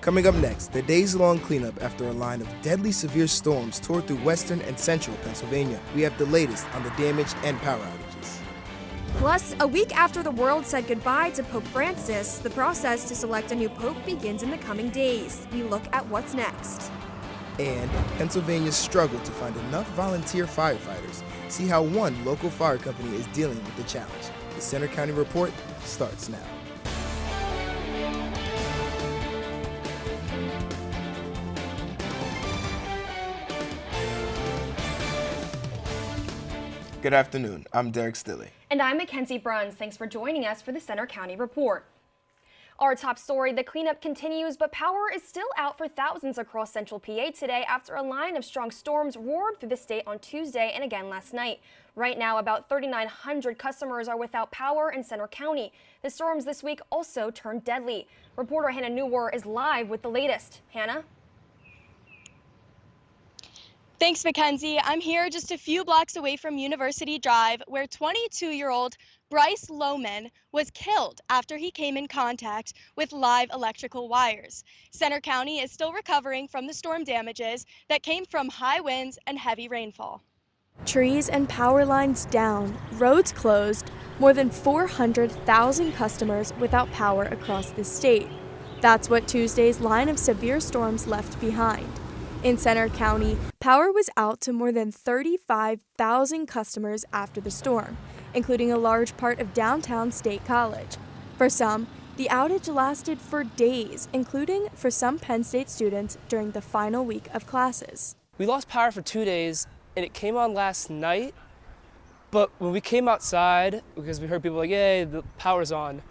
Coming up next, the days-long cleanup after a line of deadly severe storms tore through western and central Pennsylvania. We have the latest on the damage and power outages. Plus, a week after the world said goodbye to Pope Francis, the process to select a new pope begins in the coming days. We look at what's next. And Pennsylvania's struggle to find enough volunteer firefighters. See how one local fire company is dealing with the challenge. The Center County Report starts now. Good afternoon. I'm Derek Stilley. And I'm Mackenzie Bruns. Thanks for joining us for the Center County Report. Our top story, the cleanup continues, but power is still out for thousands across central PA today after a line of strong storms roared through the state on Tuesday and again last night. Right now, about 3,900 customers are without power in Center County. The storms this week also turned deadly. Reporter Hannah Newwer is live with the latest. Hannah? Thanks, Mackenzie. I'm here just a few blocks away from University Drive, where 22-year-old Bryce Lohman was killed after he came in contact with live electrical wires. Center County is still recovering from the storm damages that came from high winds and heavy rainfall. Trees and power lines down, roads closed, more than 400,000 customers without power across the state. That's what Tuesday's line of severe storms left behind. In Center County, power was out to more than 35,000 customers after the storm, including a large part of downtown State College. For some, the outage lasted for days, including for some Penn State students during the final week of classes. We lost power for 2 days, and it came on last night, but when we came outside, because we heard people like, yay, the power's on,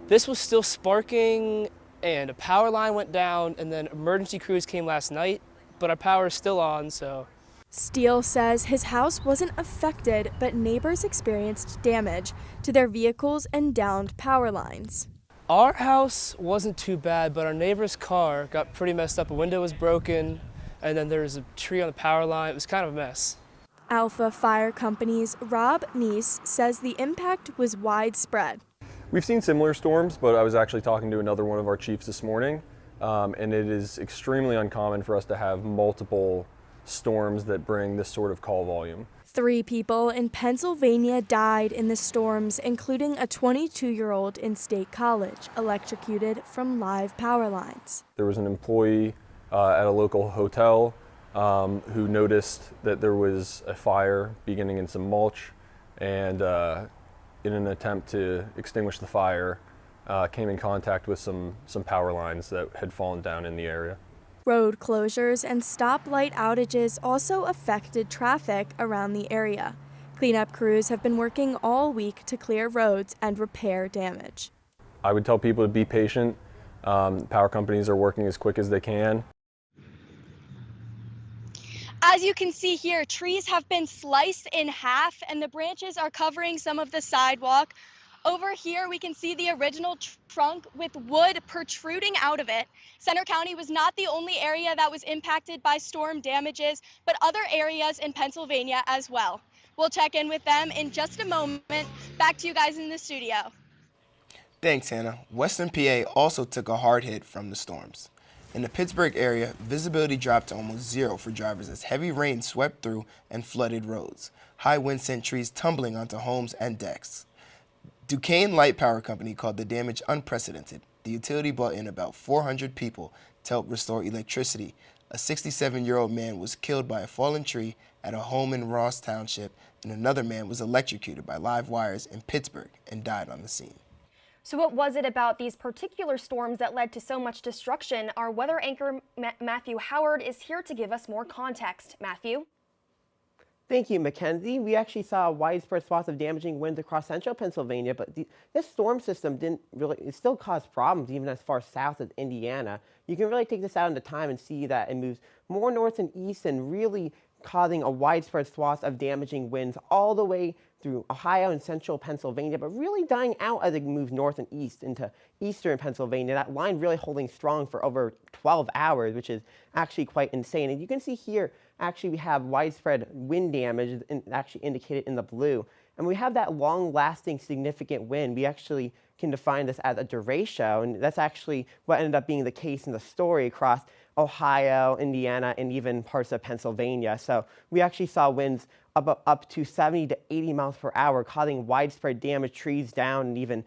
this was still sparking, and a power line went down, and then emergency crews came last night, but our power is still on, so. Steele says his house wasn't affected, but neighbors experienced damage to their vehicles and downed power lines. Our house wasn't too bad, but our neighbor's car got pretty messed up. A window was broken, and then there was a tree on the power line. It was kind of a mess. Alpha Fire Company's Rob Neese says the impact was widespread. We've seen similar storms, but I was actually talking to another one of our chiefs this morning. And it is extremely uncommon for us to have multiple storms that bring this sort of call volume. 3 people in Pennsylvania died in the storms, including a 22-year-old in State College, electrocuted from live power lines. There was an employee at a local hotel who noticed that there was a fire beginning in some mulch, and in an attempt to extinguish the fire, came in contact with some power lines that had fallen down in the area. Road closures and stoplight outages also affected traffic around the area. Cleanup crews have been working all week to clear roads and repair damage. I would tell people to be patient. Power companies are working as quick as they can. As you can see here, trees have been sliced in half and the branches are covering some of the sidewalk. Over here, we can see the original trunk with wood protruding out of it. Center County was not the only area that was impacted by storm damages, but other areas in Pennsylvania as well. We'll check in with them in just a moment. Back to you guys in the studio. Thanks, Hannah. Western PA also took a hard hit from the storms. In the Pittsburgh area, visibility dropped to almost zero for drivers as heavy rain swept through and flooded roads. High winds sent trees tumbling onto homes and decks. Duquesne Light Power Company called the damage unprecedented. The utility brought in about 400 people to help restore electricity. A 67-year-old man was killed by a fallen tree at a home in Ross Township, and another man was electrocuted by live wires in Pittsburgh and died on the scene. So what was it about these particular storms that led to so much destruction? Our weather anchor Matthew Howard is here to give us more context. Matthew? Thank you, Mackenzie. We actually saw widespread swaths of damaging winds across central Pennsylvania, but this storm system it still caused problems even as far south as Indiana. You can really take this out into time and see that it moves more north and east and really causing a widespread swath of damaging winds all the way through Ohio and central Pennsylvania, but really dying out as it moves north and east into eastern Pennsylvania. That line really holding strong for over 12 hours, which is actually quite insane. And you can see here, actually we have widespread wind damage actually indicated in the blue. And we have that long-lasting significant wind. We actually can define this as a derecho, and that's actually what ended up being the case in the story across Ohio, Indiana, and even parts of Pennsylvania. So we actually saw winds up to 70 to 80 miles per hour, causing widespread damage, trees down, and even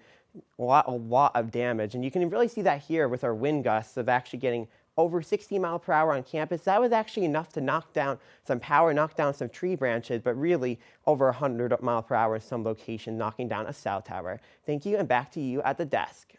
a lot of damage. And you can really see that here with our wind gusts of actually getting over 60 miles per hour on campus. That was actually enough to knock down some power, knock down some tree branches, but really over 100 miles per hour in some locations, knocking down a cell tower. Thank you, and back to you at the desk.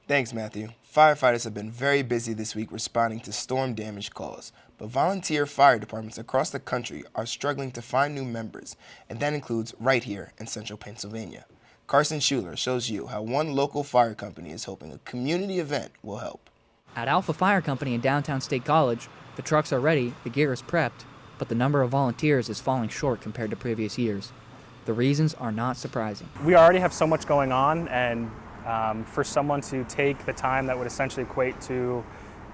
Thanks, Matthew. Firefighters have been very busy this week responding to storm damage calls, but volunteer fire departments across the country are struggling to find new members, and that includes right here in central Pennsylvania. Carson Schuler shows you how one local fire company is hoping a community event will help. At Alpha Fire Company in downtown State College, the trucks are ready, the gear is prepped, but the number of volunteers is falling short compared to previous years. The reasons are not surprising. We already have so much going on, and for someone to take the time that would essentially equate to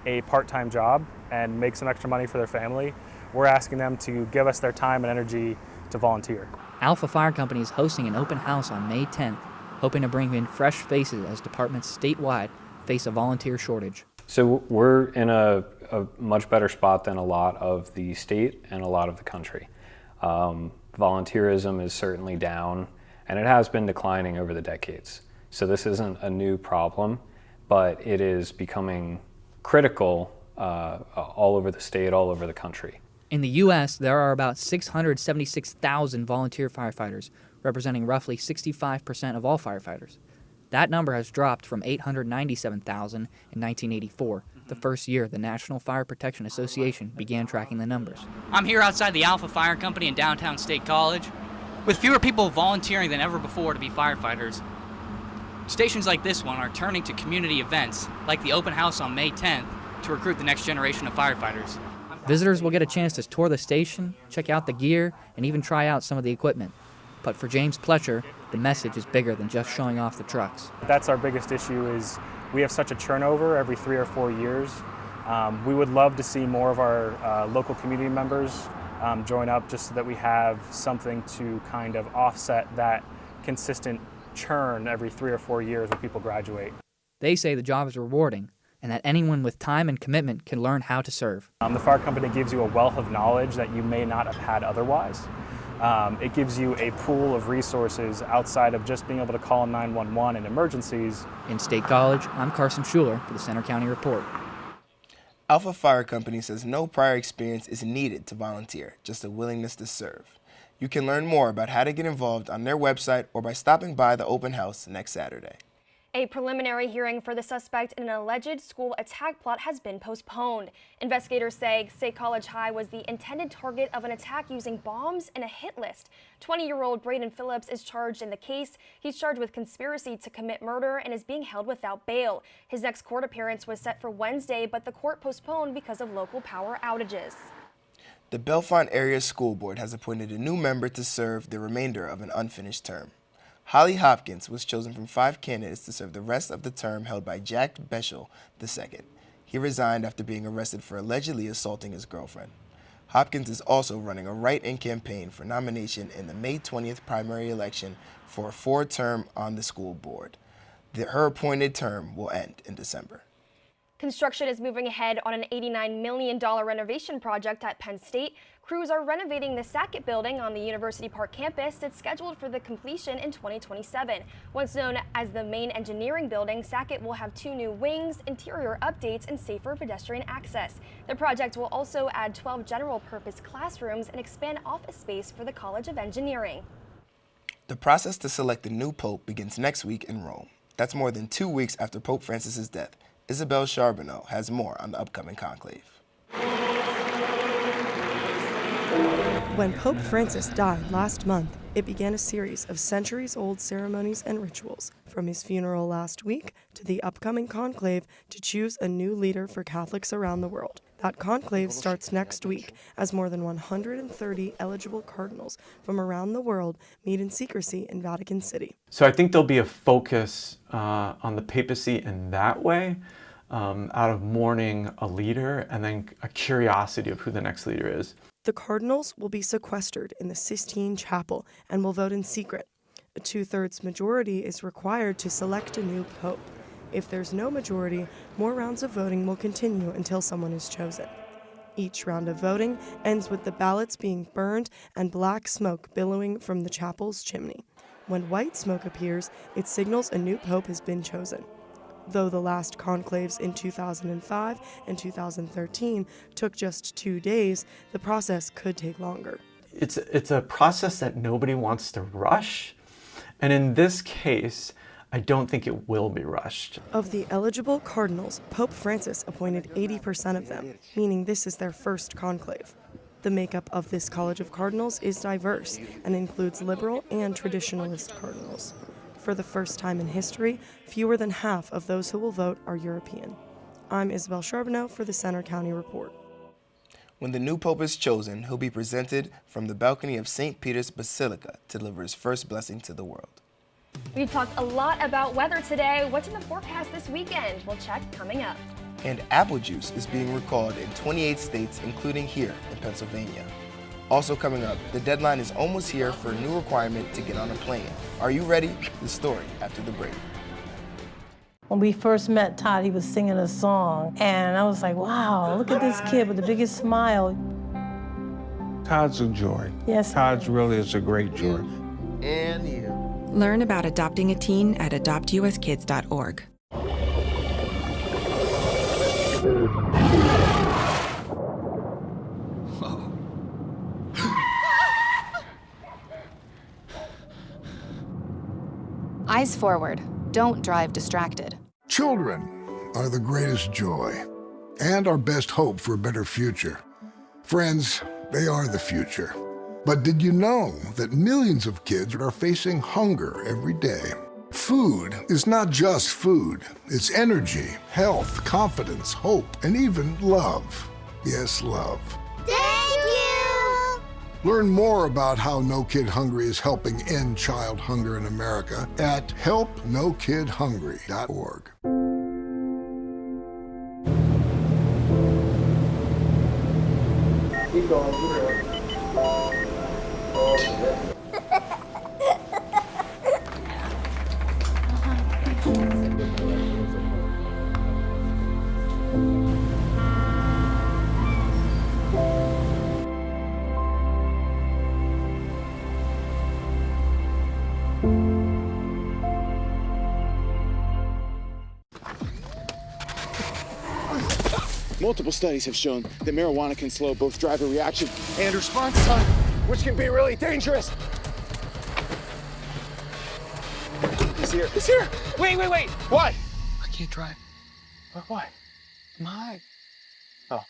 a part-time job and make some extra money for their family, we're asking them to give us their time and energy to volunteer. Alpha Fire Company is hosting an open house on May 10th, hoping to bring in fresh faces as departments statewide face a volunteer shortage. So we're in a much better spot than a lot of the state and a lot of the country. Volunteerism is certainly down, and it has been declining over the decades. So this isn't a new problem, but it is becoming critical all over the state, all over the country. In the U.S., there are about 676,000 volunteer firefighters, representing roughly 65% of all firefighters. That number has dropped from 897,000 in 1984, the first year the National Fire Protection Association began tracking the numbers. I'm here outside the Alpha Fire Company in downtown State College. With fewer people volunteering than ever before to be firefighters, stations like this one are turning to community events, like the open house on May 10th, to recruit the next generation of firefighters. Visitors will get a chance to tour the station, check out the gear, and even try out some of the equipment. But for James Pletcher, the message is bigger than just showing off the trucks. That's our biggest issue, is we have such a turnover every 3 or 4 years. We would love to see more of our local community members join up, just so that we have something to kind of offset that consistent churn every 3 or 4 years when people graduate. They say the job is rewarding, and that anyone with time and commitment can learn how to serve. The fire company gives you a wealth of knowledge that you may not have had otherwise. It gives you a pool of resources outside of just being able to call 911 in emergencies. In State College, I'm Carson Schuler for the Center County Report. Alpha Fire Company says no prior experience is needed to volunteer, just a willingness to serve. You can learn more about how to get involved on their website or by stopping by the open house next Saturday. A preliminary hearing for the suspect in an alleged school attack plot has been postponed. Investigators say State College High was the intended target of an attack using bombs and a hit list. 20-year-old Braden Phillips is charged in the case. He's charged with conspiracy to commit murder and is being held without bail. His next court appearance was set for Wednesday, but the court postponed because of local power outages. The Bellefonte Area School Board has appointed a new member to serve the remainder of an unfinished term. Holly Hopkins was chosen from 5 candidates to serve the rest of the term held by Jack Beschel II. He resigned after being arrested for allegedly assaulting his girlfriend. Hopkins is also running a write-in campaign for nomination in the May 20th primary election for a 4th term on the school board. Her appointed term will end in December. Construction is moving ahead on an $89 million renovation project at Penn State. Crews are renovating the Sackett building on the University Park campus. It's scheduled for the completion in 2027. Once known as the main engineering building, Sackett will have 2 new wings, interior updates, and safer pedestrian access. The project will also add 12 general-purpose classrooms and expand office space for the College of Engineering. The process to select the new pope begins next week in Rome. That's more than 2 weeks after Pope Francis's death. Isabel Charbonneau has more on the upcoming conclave. When Pope Francis died last month, it began a series of centuries-old ceremonies and rituals, from his funeral last week to the upcoming conclave to choose a new leader for Catholics around the world. That conclave starts next week as more than 130 eligible cardinals from around the world meet in secrecy in Vatican City. So I think there'll be a focus on the papacy in that way, out of mourning a leader and then a curiosity of who the next leader is. The cardinals will be sequestered in the Sistine Chapel and will vote in secret. A 2/3 majority is required to select a new pope. If there's no majority, more rounds of voting will continue until someone is chosen. Each round of voting ends with the ballots being burned and black smoke billowing from the chapel's chimney. When white smoke appears, it signals a new pope has been chosen. Though the last conclaves in 2005 and 2013 took just 2 days, the process could take longer. It's a process that nobody wants to rush, and in this case, I don't think it will be rushed. Of the eligible cardinals, Pope Francis appointed 80% of them, meaning this is their first conclave. The makeup of this College of Cardinals is diverse and includes liberal and traditionalist cardinals. For the first time in history, fewer than half of those who will vote are European. I'm Isabel Charbonneau for the Center County Report. When the new pope is chosen, he'll be presented from the balcony of St. Peter's Basilica to deliver his first blessing to the world. We've talked a lot about weather today. What's in the forecast this weekend? We'll check coming up. And apple juice is being recalled in 28 states, including here in Pennsylvania. Also coming up, the deadline is almost here for a new requirement to get on a plane. Are you ready? The story after the break. When we first met Todd, he was singing a song, and I was like, wow, look at this kid with the biggest smile. Todd's a joy. Yes. Todd's really is a great joy. And you. Learn about adopting a teen at adoptuskids.org. Eyes forward. Don't drive distracted. Children are the greatest joy and our best hope for a better future. Friends, they are the future. But did you know that millions of kids are facing hunger every day? Food is not just food. It's energy, health, confidence, hope, and even love. Yes, love. Thank you! Learn more about how No Kid Hungry is helping end child hunger in America at helpnokidhungry.org. Keep going, keep going. Multiple studies have shown that marijuana can slow both driver reaction and response time, which can be really dangerous. He's here. He's here. Wait. What? I can't drive. Why? My. Oh.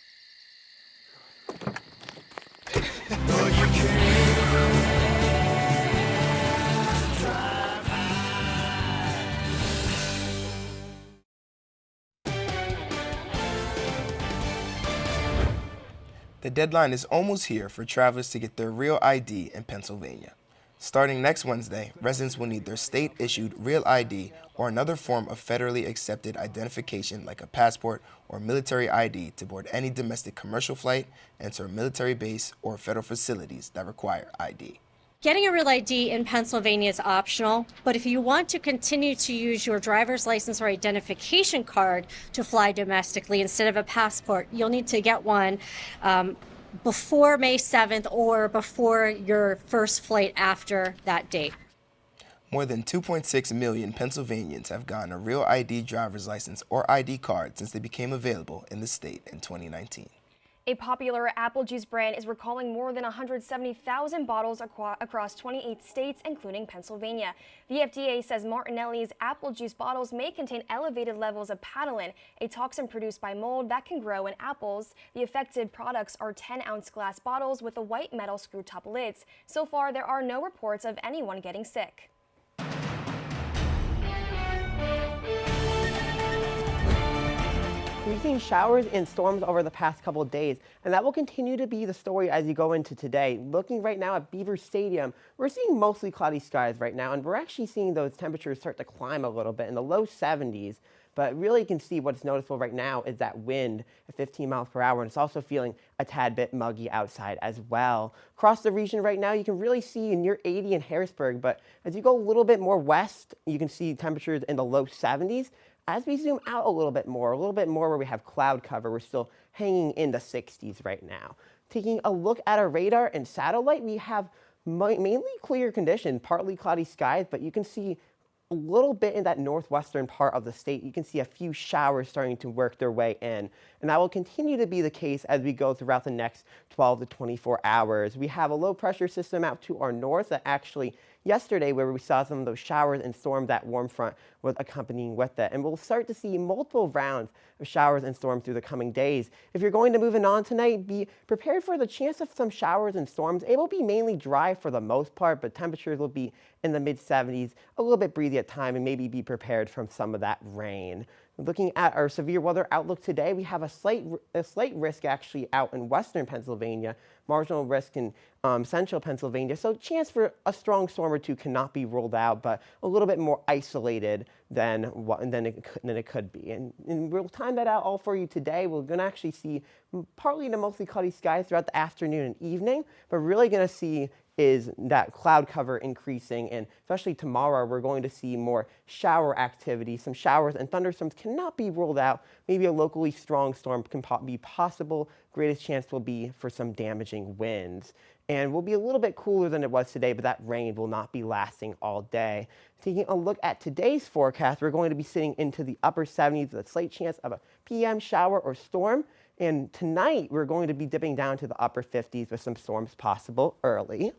The deadline is almost here for travelers to get their real ID in Pennsylvania. Starting next Wednesday, residents will need their state-issued real ID or another form of federally accepted identification like a passport or military ID to board any domestic commercial flight, enter a military base, or federal facilities that require ID. Getting a real ID in Pennsylvania is optional, but if you want to continue to use your driver's license or identification card to fly domestically instead of a passport, you'll need to get one before May 7th or before your first flight after that date. More than 2.6 million Pennsylvanians have gotten a real ID driver's license or ID card since they became available in the state in 2019. A popular apple juice brand is recalling more than 170,000 bottles across 28 states, including Pennsylvania. The FDA says Martinelli's apple juice bottles may contain elevated levels of patalin, a toxin produced by mold that can grow in apples. The affected products are 10-ounce glass bottles with the white metal screw-top lids. So far, there are no reports of anyone getting sick. We've seen showers and storms over the past couple of days, and that will continue to be the story as you go into today. Looking right now at Beaver Stadium, we're seeing mostly cloudy skies right now, and we're actually seeing those temperatures start to climb a little bit in the low 70s. But really you can see what's noticeable right now is that wind at 15 miles per hour, and it's also feeling a tad bit muggy outside as well. Across the region right now, you can really see near 80 in Harrisburg, but as you go a little bit more west, you can see temperatures in the low 70s. As we zoom out a little bit more where we have cloud cover, we're still hanging in the 60s right now. Taking a look at our radar and satellite, we have mainly clear condition, partly cloudy skies, but you can see a little bit in that northwestern part of the state. You can see a few showers starting to work their way in, and that will continue to be the case as we go throughout the next 12 to 24 hours. We have a low pressure system out to our north that actually yesterday where we saw some of those showers and storms, that warm front was accompanying with it. And we'll start to see multiple rounds of showers and storms through the coming days. If you're going to move in on tonight, be prepared for the chance of some showers and storms. It will be mainly dry for the most part, but temperatures will be in the mid-70s, a little bit breezy at time, and maybe be prepared from some of that rain. Looking at our severe weather outlook today, we have a slight risk actually out in western Pennsylvania, marginal risk in central Pennsylvania. So chance for a strong storm or two cannot be ruled out, but a little bit more isolated than it could be. And we'll time that out all for you today. We're going to actually see partly to mostly cloudy skies throughout the afternoon and evening, but really going to see is that cloud cover increasing, and especially tomorrow we're going to see more shower activity. Some showers and thunderstorms cannot be ruled out. Maybe a locally strong storm can be possible. Greatest chance will be for some damaging winds. And will be a little bit cooler than it was today, but that rain will not be lasting all day. Taking a look at today's forecast, we're going to be sitting into the upper 70s with a slight chance of a PM shower or storm. And tonight, we're going to be dipping down to the upper 50s with some storms possible early.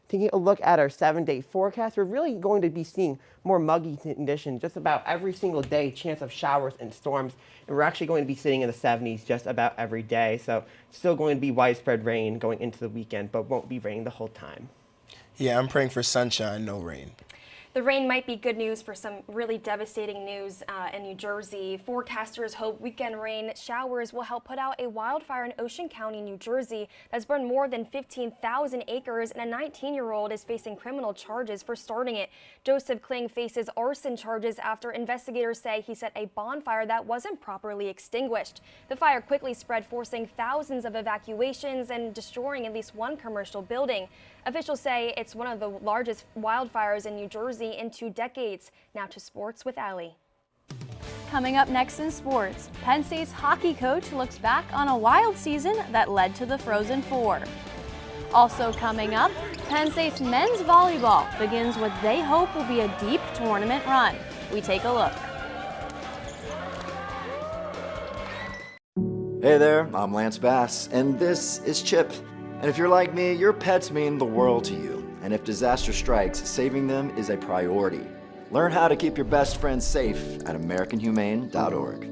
Taking a look at our 7-day forecast, we're really going to be seeing more muggy conditions just about every single day, chance of showers and storms. And we're actually going to be sitting in the 70s just about every day. So still going to be widespread rain going into the weekend, but won't be raining the whole time. Yeah, I'm praying for sunshine, no rain. The rain might be good news for some really devastating news in New Jersey. Forecasters hope weekend rain showers will help put out a wildfire in Ocean County, New Jersey that's burned more than 15,000 acres, and a 19-year-old is facing criminal charges for starting it. Joseph Kling faces arson charges after investigators say he set a bonfire that wasn't properly extinguished. The fire quickly spread, forcing thousands of evacuations and destroying at least one commercial building. Officials say it's one of the largest wildfires in New Jersey in 2 decades. Now to sports with Allie. Coming up next in sports, Penn State's hockey coach looks back on a wild season that led to the Frozen Four. Also coming up, Penn State's men's volleyball begins what they hope will be a deep tournament run. We take a look. Hey there, I'm Lance Bass, and this is Chip. And if you're like me, your pets mean the world to you. And if disaster strikes, saving them is a priority. Learn how to keep your best friends safe at AmericanHumane.org.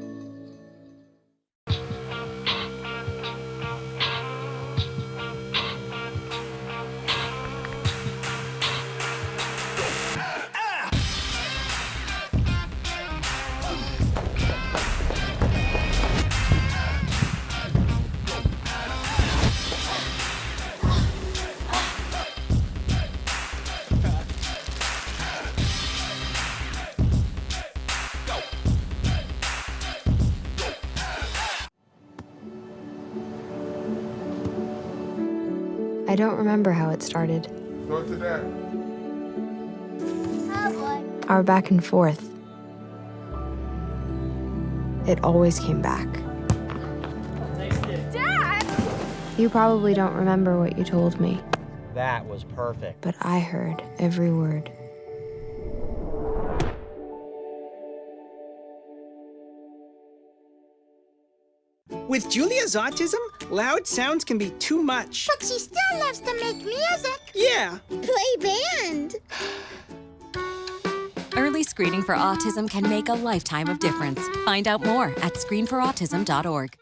I don't remember how it started. Go to that. Our back and forth. It always came back. Dad! You probably don't remember what you told me, That was perfect. but I heard every word. With Julia's autism, loud sounds can be too much. But she still loves to make music. Yeah. Play band. Early screening for autism can make a lifetime of difference. Find out more at screenforautism.org.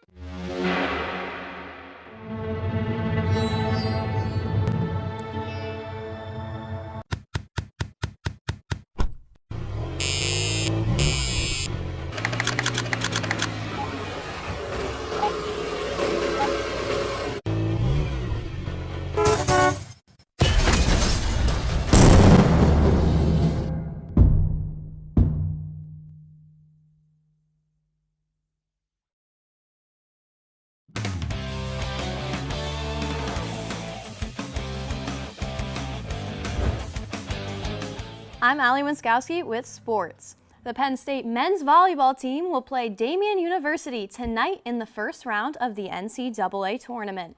I'm Allie Winskowski with sports. The Penn State men's volleyball team will play Damien University tonight in the first round of the NCAA tournament.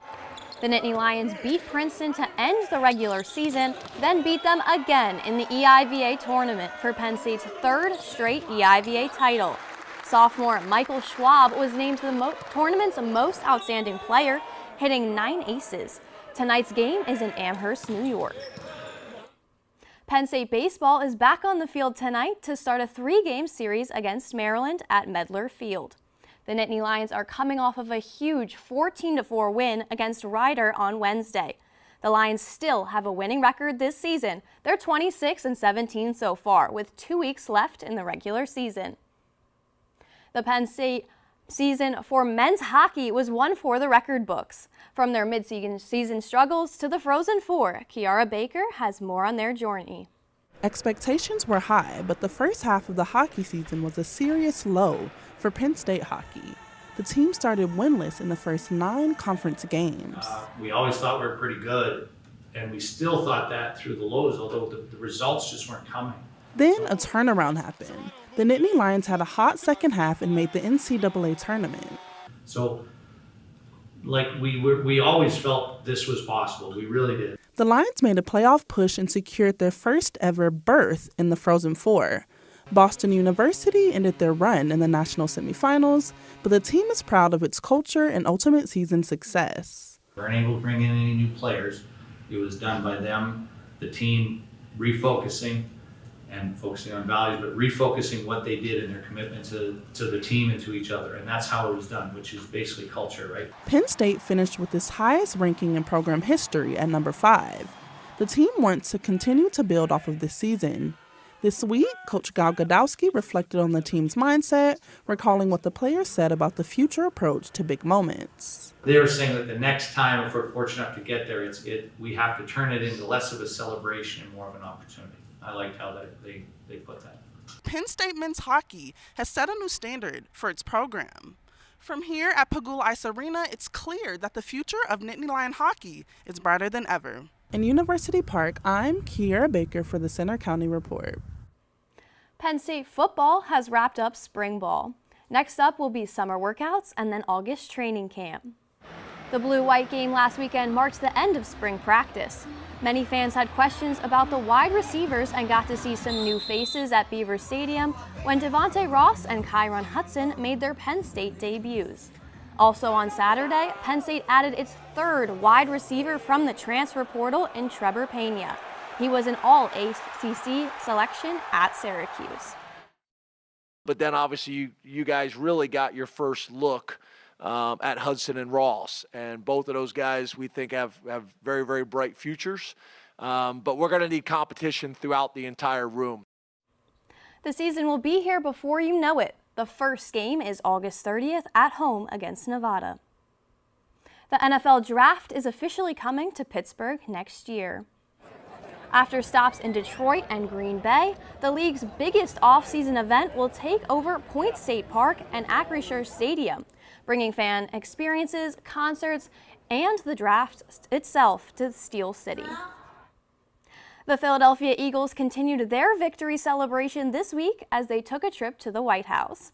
The Nittany Lions beat Princeton to end the regular season, then beat them again in the EIVA tournament for Penn State's third straight EIVA title. Sophomore Michael Schwab was named the tournament's most outstanding player, hitting 9 aces. Tonight's game is in Amherst, New York. Penn State baseball is back on the field tonight to start a 3-game series against Maryland at Medler Field. The Nittany Lions are coming off of a huge 14-4 win against Rider on Wednesday. The Lions still have a winning record this season. They're 26-17 so far, with 2 weeks left in the regular season. The Penn State season for men's hockey was one for the record books. From their mid-season struggles to the Frozen Four, Kiara Baker has more on their journey. Expectations were high, but the first half of the hockey season was a serious low for Penn State hockey. The team started winless in the first 9 conference games. We always thought we were pretty good, and we still thought that through the lows, although the results just weren't coming. Then a turnaround happened. The Nittany Lions had a hot second half and made the NCAA tournament. So, we always felt this was possible. We really did. The Lions made a playoff push and secured their first ever berth in the Frozen Four. Boston University ended their run in the national semifinals, but the team is proud of its culture and ultimate season success. We weren't able to bring in any new players. It was done by them, the team refocusing and focusing on values, but refocusing what they did in their commitment to the team and to each other. And that's how it was done, which is basically culture, right? Penn State finished with its highest ranking in program history at number 5. The team wants to continue to build off of this season. This week, Coach Gal Godowski reflected on the team's mindset, recalling what the players said about the future approach to big moments. They were saying that the next time, if we're fortunate enough to get there, we have to turn it into less of a celebration and more of an opportunity. I liked how they put that. Penn State men's hockey has set a new standard for its program. From here at Pagula Ice Arena, it's clear that the future of Nittany Lion hockey is brighter than ever. In University Park, I'm Kiara Baker for the Center County Report. Penn State football has wrapped up spring ball. Next up will be summer workouts and then August training camp. The blue-white game last weekend marked the end of spring practice. Many fans had questions about the wide receivers and got to see some new faces at Beaver Stadium when Devontae Ross and Kyron Hudson made their Penn State debuts. Also on Saturday, Penn State added its 3rd wide receiver from the transfer portal in Trevor Pena. He was an all-ACC selection at Syracuse. But then obviously you guys really got your first look at Hudson and Ross. And both of those guys we think have very, very bright futures. But we're going to need competition throughout the entire room. The season will be here before you know it. The first game is August 30th at home against Nevada. The NFL Draft is officially coming to Pittsburgh next year. After stops in Detroit and Green Bay, the league's biggest off-season event will take over Point State Park and Acrisure Stadium, bringing fan experiences, concerts, and the draft itself to Steel City. The Philadelphia Eagles continued their victory celebration this week as they took a trip to the White House.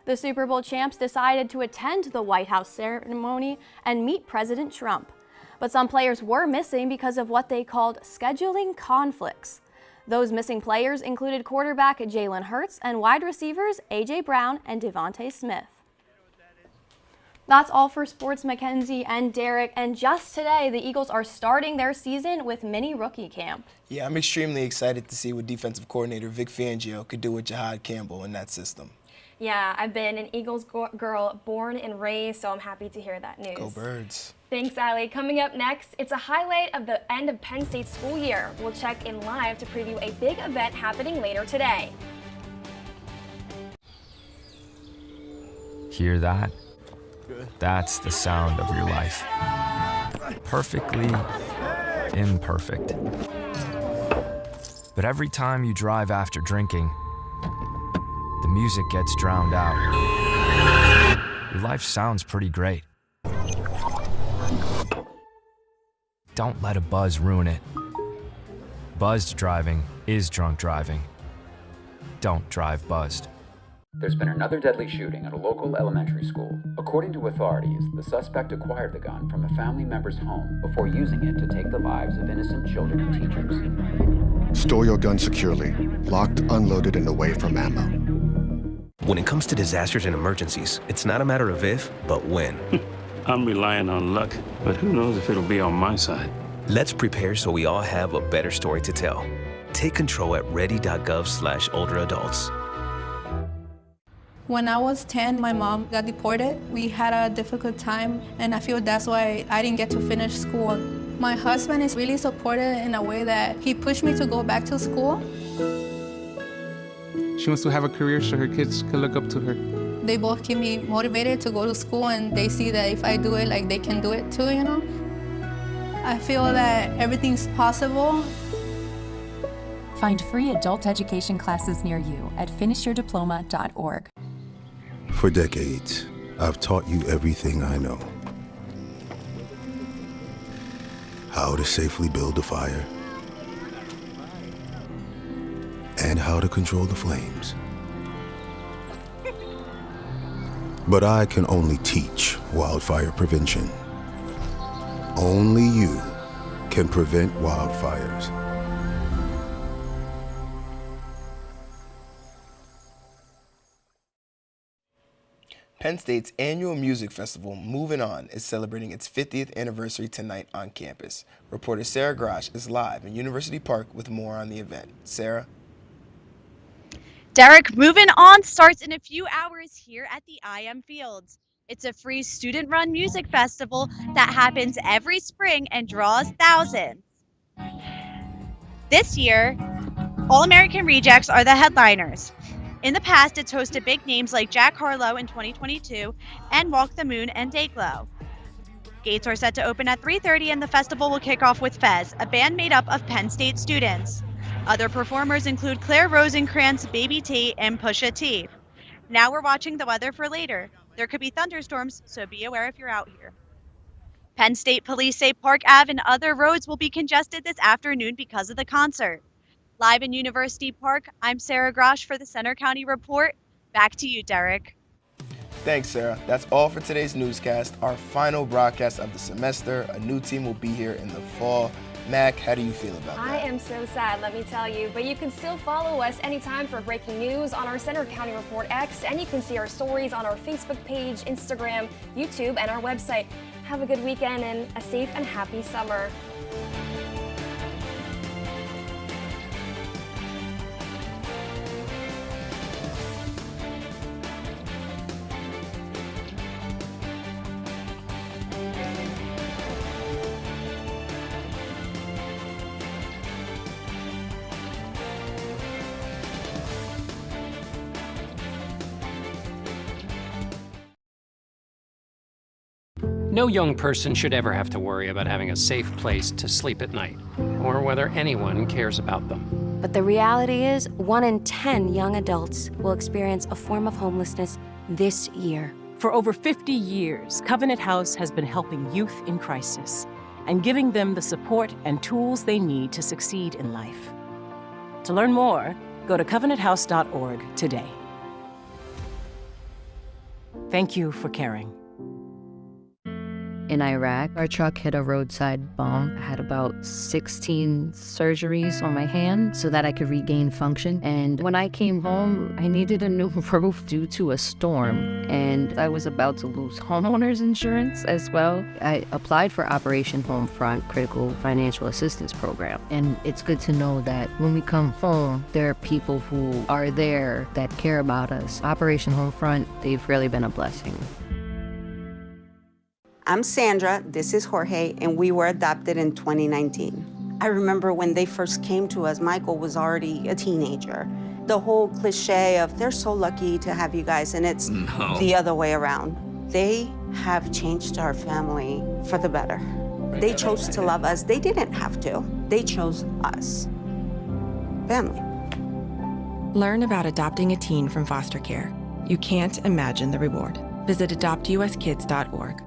The Super Bowl champs decided to attend the White House ceremony and meet President Trump. But some players were missing because of what they called scheduling conflicts. Those missing players included quarterback Jalen Hurts and wide receivers A.J. Brown and Devontae Smith. That's all for sports, Mackenzie and Derek. And just today, the Eagles are starting their season with mini rookie camp. Yeah, I'm extremely excited to see what defensive coordinator Vic Fangio could do with Jahad Campbell in that system. Yeah, I've been an Eagles girl born and raised, so I'm happy to hear that news. Go Birds. Thanks, Allie. Coming up next, it's a highlight of the end of Penn State's school year. We'll check in live to preview a big event happening later today. Hear that? That's the sound of your life. Perfectly imperfect. But every time you drive after drinking, the music gets drowned out. Your life sounds pretty great. Don't let a buzz ruin it. Buzzed driving is drunk driving. Don't drive buzzed. There's been another deadly shooting at a local elementary school. According to authorities, the suspect acquired the gun from a family member's home before using it to take the lives of innocent children and teachers. Store your gun securely, locked, unloaded, and away from ammo. When it comes to disasters and emergencies, it's not a matter of if, but when. I'm relying on luck, but who knows if it'll be on my side. Let's prepare so we all have a better story to tell. Take control at ready.gov/olderadults. When I was 10, my mom got deported. We had a difficult time, and I feel that's why I didn't get to finish school. My husband is really supportive in a way that he pushed me to go back to school. She wants to have a career so her kids can look up to her. They both keep me motivated to go to school, and they see that if I do it, like, they can do it too, you know? I feel that everything's possible. Find free adult education classes near you at finishyourdiploma.org. For decades, I've taught you everything I know. How to safely build a fire, and how to control the flames. But I can only teach wildfire prevention. Only you can prevent wildfires. Penn State's annual music festival, Moving On, is celebrating its 50th anniversary tonight on campus. Reporter Sarah Grosh is live in University Park with more on the event. Sarah? Derek, Moving On starts in a few hours here at the IM Fields. It's a free student-run music festival that happens every spring and draws thousands. This year, All American Rejects are the headliners. In the past, it's hosted big names like Jack Harlow in 2022 and Walk the Moon and Dayglow. Gates are set to open at 3:30 and the festival will kick off with Fez, a band made up of Penn State students. Other performers include Claire Rosenkrantz, Baby Tate, and Pusha T. Now we're watching the weather for later. There could be thunderstorms, so be aware if you're out here. Penn State police say Park Ave and other roads will be congested this afternoon because of the concert. Live in University Park, I'm Sarah Grosh for the Center County Report. Back to you, Derek. Thanks, Sarah. That's all for today's newscast, our final broadcast of the semester. A new team will be here in the fall. Mac, how do you feel about that? I am so sad, let me tell you, but you can still follow us anytime for breaking news on our Center County Report X, and you can see our stories on our Facebook page, Instagram, YouTube, and our website. Have a good weekend and a safe and happy summer. No young person should ever have to worry about having a safe place to sleep at night, or whether anyone cares about them. But the reality is, 1 in 10 young adults will experience a form of homelessness this year. For over 50 years, Covenant House has been helping youth in crisis and giving them the support and tools they need to succeed in life. To learn more, go to covenanthouse.org today. Thank you for caring. In Iraq, our truck hit a roadside bomb. I had about 16 surgeries on my hand so that I could regain function. And when I came home, I needed a new roof due to a storm. And I was about to lose homeowners insurance as well. I applied for Operation Homefront Critical Financial Assistance Program. And it's good to know that when we come home, there are people who are there that care about us. Operation Homefront, they've really been a blessing. I'm Sandra, this is Jorge, and we were adopted in 2019. I remember when they first came to us, Michael was already a teenager. The whole cliche of, they're so lucky to have you guys, and it's the other way around. They have changed our family for the better. They chose to love us. They didn't have to. They chose us. Family. Learn about adopting a teen from foster care. You can't imagine the reward. Visit adoptuskids.org.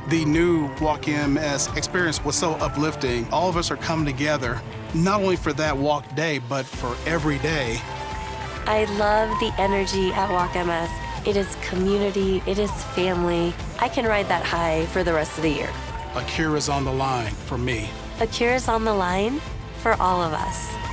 The new Walk EMS experience was so uplifting. All of us are coming together, not only for that walk day, but for every day. I love the energy at Walk MS. It is community, it is family. I can ride that high for the rest of the year. A cure is on the line for me. A cure is on the line for all of us.